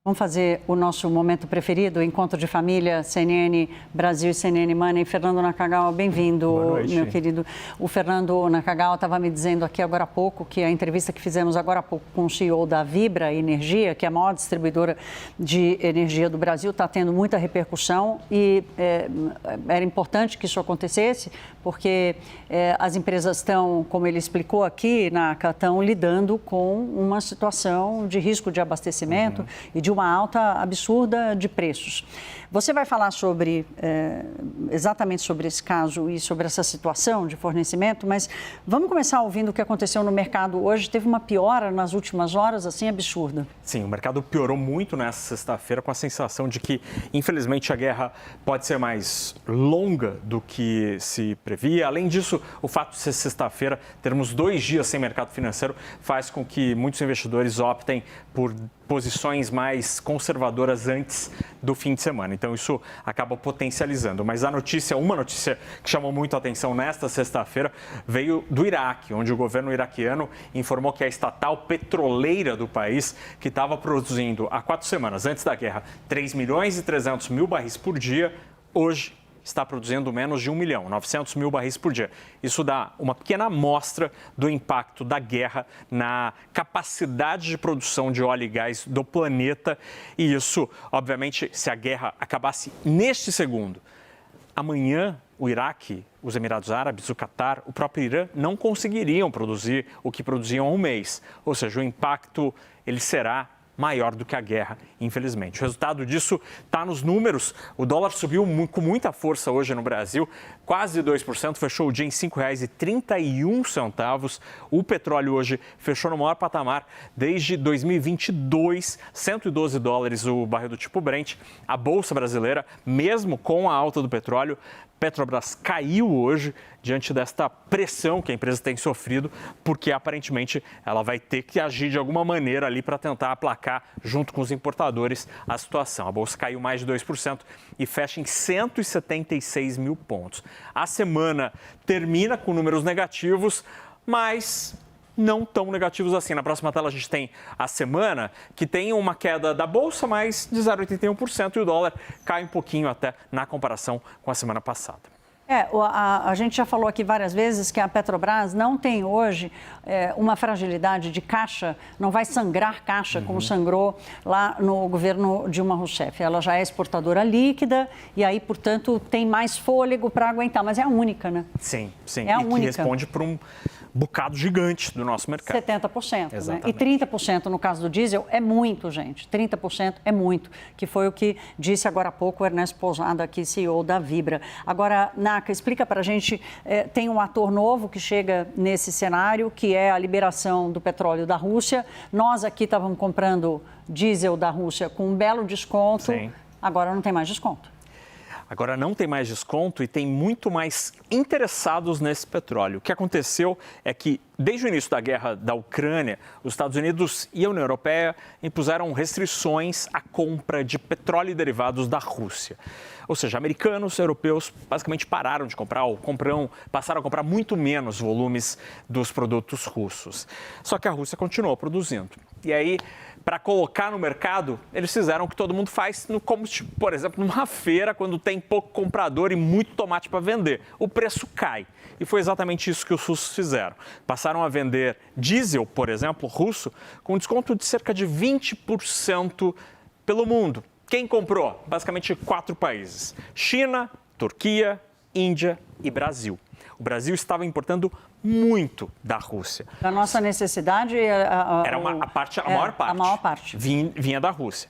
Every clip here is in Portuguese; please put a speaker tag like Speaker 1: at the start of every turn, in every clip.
Speaker 1: Vamos fazer o nosso momento preferido, Encontro de Família, CNN Brasil e CNN Money. Fernando Nakagawa, bem-vindo, meu querido. O Fernando Nakagawa estava me dizendo aqui agora há pouco que a entrevista que fizemos agora há pouco com o CEO da Vibra Energia, que é a maior distribuidora de energia do Brasil, está tendo muita repercussão e era importante que isso acontecesse, porque as empresas estão, como ele explicou aqui, estão lidando com uma situação de risco de abastecimento e de uma alta absurda de preços. Você vai falar sobre, exatamente sobre esse caso e sobre essa situação de fornecimento, mas vamos começar ouvindo o que aconteceu no mercado hoje. Teve uma piora nas últimas horas, assim, absurda.
Speaker 2: Sim, o mercado piorou muito nessa sexta-feira com a sensação de que, infelizmente, a guerra pode ser mais longa do que se previa. Além disso, o fato de ser sexta-feira, termos 2 dias sem mercado financeiro, faz com que muitos investidores optem por posições mais conservadoras antes do fim de semana. Então, isso acaba potencializando. Mas uma notícia que chamou muito a atenção nesta sexta-feira veio do Iraque, onde o governo iraquiano informou que a estatal petroleira do país, que estava produzindo há 4 semanas antes da guerra 3.300.000 barris por dia, hoje está produzindo menos de 1 milhão, 900 mil barris por dia. Isso dá uma pequena amostra do impacto da guerra na capacidade de produção de óleo e gás do planeta. E isso, obviamente, se a guerra acabasse neste segundo, amanhã o Iraque, os Emirados Árabes, o Catar, o próprio Irã não conseguiriam produzir o que produziam há um mês. Ou seja, o impacto ele será maior do que a guerra, infelizmente. O resultado disso está nos números. O dólar subiu com muita força hoje no Brasil, quase 2%, fechou o dia em R$ 5,31. O petróleo hoje fechou no maior patamar desde 2022, 112 dólares o barril do tipo Brent. A Bolsa Brasileira, mesmo com a alta do petróleo, Petrobras caiu hoje diante desta pressão que a empresa tem sofrido, porque aparentemente ela vai ter que agir de alguma maneira ali para tentar aplacar, junto com os importadores, a situação. A Bolsa caiu mais de 2% e fecha em 176 mil pontos. A semana termina com números negativos, mas não tão negativos assim. Na próxima tela a gente tem a semana que tem uma queda da Bolsa, mas de 0,81% e o dólar cai um pouquinho até na comparação com a semana passada.
Speaker 1: A gente já falou aqui várias vezes que a Petrobras não tem hoje uma fragilidade de caixa, não vai sangrar caixa como sangrou lá no governo Dilma Rousseff. Ela já é exportadora líquida e aí, portanto, tem mais fôlego para aguentar, mas é a única, né?
Speaker 2: Sim, sim.
Speaker 1: É a
Speaker 2: única. Que responde por um bocado gigante do nosso mercado.
Speaker 1: 70%,
Speaker 2: exatamente.
Speaker 1: Né? E 30% no caso do diesel é muito, gente. 30% é muito, que foi o que disse agora há pouco o Ernesto Pousada, aqui, CEO da Vibra. Agora, Naka, explica para a gente, tem um ator novo que chega nesse cenário, que é a liberação do petróleo da Rússia. Nós aqui estávamos comprando diesel da Rússia com um belo desconto,
Speaker 2: sim.
Speaker 1: Agora não tem mais desconto.
Speaker 2: Agora não tem mais desconto e tem muito mais interessados nesse petróleo. O que aconteceu é que, desde o início da guerra da Ucrânia, os Estados Unidos e a União Europeia impuseram restrições à compra de petróleo e derivados da Rússia. Ou seja, americanos e europeus basicamente pararam de comprar ou passaram a comprar muito menos volumes dos produtos russos. Só que a Rússia continuou produzindo. E aí, para colocar no mercado, eles fizeram o que todo mundo faz, como, por exemplo, numa feira, quando tem pouco comprador e muito tomate para vender. O preço cai. E foi exatamente isso que os russos fizeram. Passaram a vender diesel, por exemplo, russo, com desconto de cerca de 20% pelo mundo. Quem comprou? Basicamente 4 países: China, Turquia, Índia e Brasil. O Brasil estava importando muito da Rússia.
Speaker 1: Da nossa necessidade...
Speaker 2: Era a maior parte.
Speaker 1: A maior parte.
Speaker 2: Vinha da Rússia.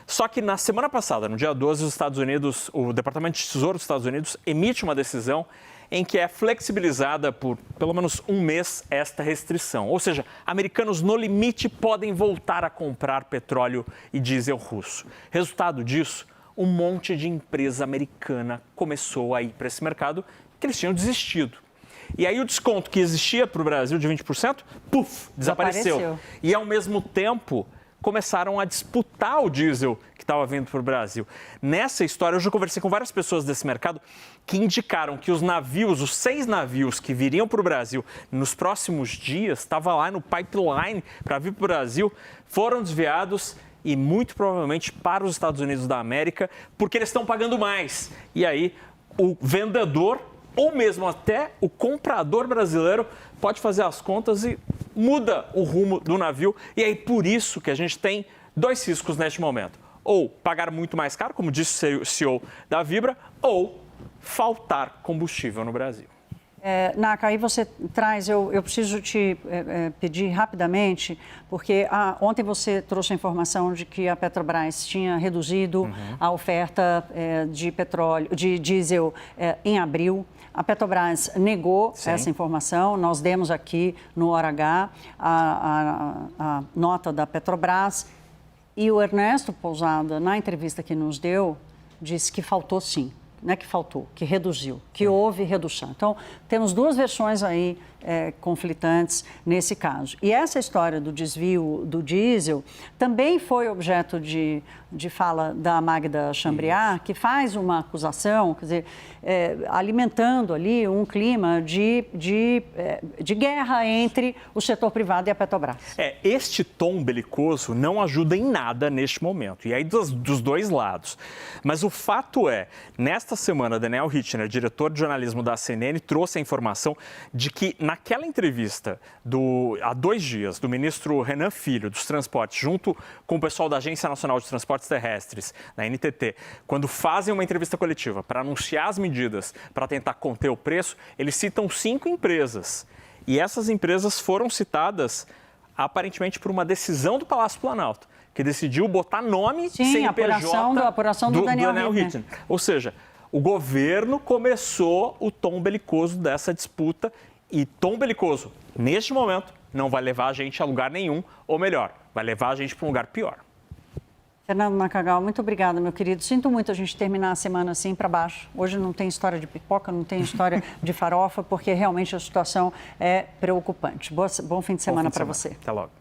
Speaker 2: Só que na semana passada, no dia 12, os Estados Unidos, o Departamento de Tesouro dos Estados Unidos emite uma decisão em que é flexibilizada por pelo menos um mês esta restrição. Ou seja, americanos no limite podem voltar a comprar petróleo e diesel russo. Resultado disso, um monte de empresa americana começou a ir para esse mercado que eles tinham desistido. E aí o desconto que existia para o Brasil de 20%, desapareceu. E ao mesmo tempo começaram a disputar o diesel que estava vindo para o Brasil. Nessa história, eu já conversei com várias pessoas desse mercado que indicaram que os 6 navios que viriam para o Brasil nos próximos dias, estavam lá no pipeline para vir para o Brasil, foram desviados e muito provavelmente para os Estados Unidos da América, porque eles estão pagando mais. E aí o vendedor ou mesmo até o comprador brasileiro pode fazer as contas e muda o rumo do navio. E aí por isso que a gente tem dois riscos neste momento. Ou pagar muito mais caro, como disse o CEO da Vibra, ou faltar combustível no Brasil.
Speaker 1: Naka, aí você traz, eu preciso te pedir rapidamente, porque ontem você trouxe a informação de que a Petrobras tinha reduzido a oferta de petróleo, de diesel em abril. A Petrobras negou essa informação, nós demos aqui no Hora H a nota da Petrobras e o Ernesto Pousada, na entrevista que nos deu, disse que faltou sim. Não é que faltou, que reduziu, que houve redução. Então, temos duas versões aí conflitantes nesse caso. E essa história do desvio do diesel também foi objeto de fala da Magda Chambriard, que faz uma acusação, quer dizer, alimentando ali um clima de guerra entre o setor privado e a Petrobras.
Speaker 2: Este tom belicoso não ajuda em nada neste momento, e aí dos dois lados. Mas o fato é, nesta semana, Daniel Richtner, diretor de jornalismo da CNN, trouxe a informação de que naquela entrevista há 2 dias do ministro Renan Filho dos Transportes, junto com o pessoal da Agência Nacional de Transportes Terrestres, da NTT, quando fazem uma entrevista coletiva para anunciar as medidas para tentar conter o preço, eles citam 5 empresas. E essas empresas foram citadas aparentemente por uma decisão do Palácio Planalto, que decidiu botar nome CNPJ
Speaker 1: a apuração do Daniel Richtner.
Speaker 2: Ou seja, o governo começou o tom belicoso dessa disputa e tom belicoso, neste momento, não vai levar a gente a lugar nenhum, ou melhor, vai levar a gente para um lugar pior.
Speaker 1: Fernando Nakagawa, muito obrigada, meu querido. Sinto muito a gente terminar a semana assim para baixo. Hoje não tem história de pipoca, não tem história de farofa, porque realmente a situação é preocupante. Bom fim de semana para você.
Speaker 2: Até logo.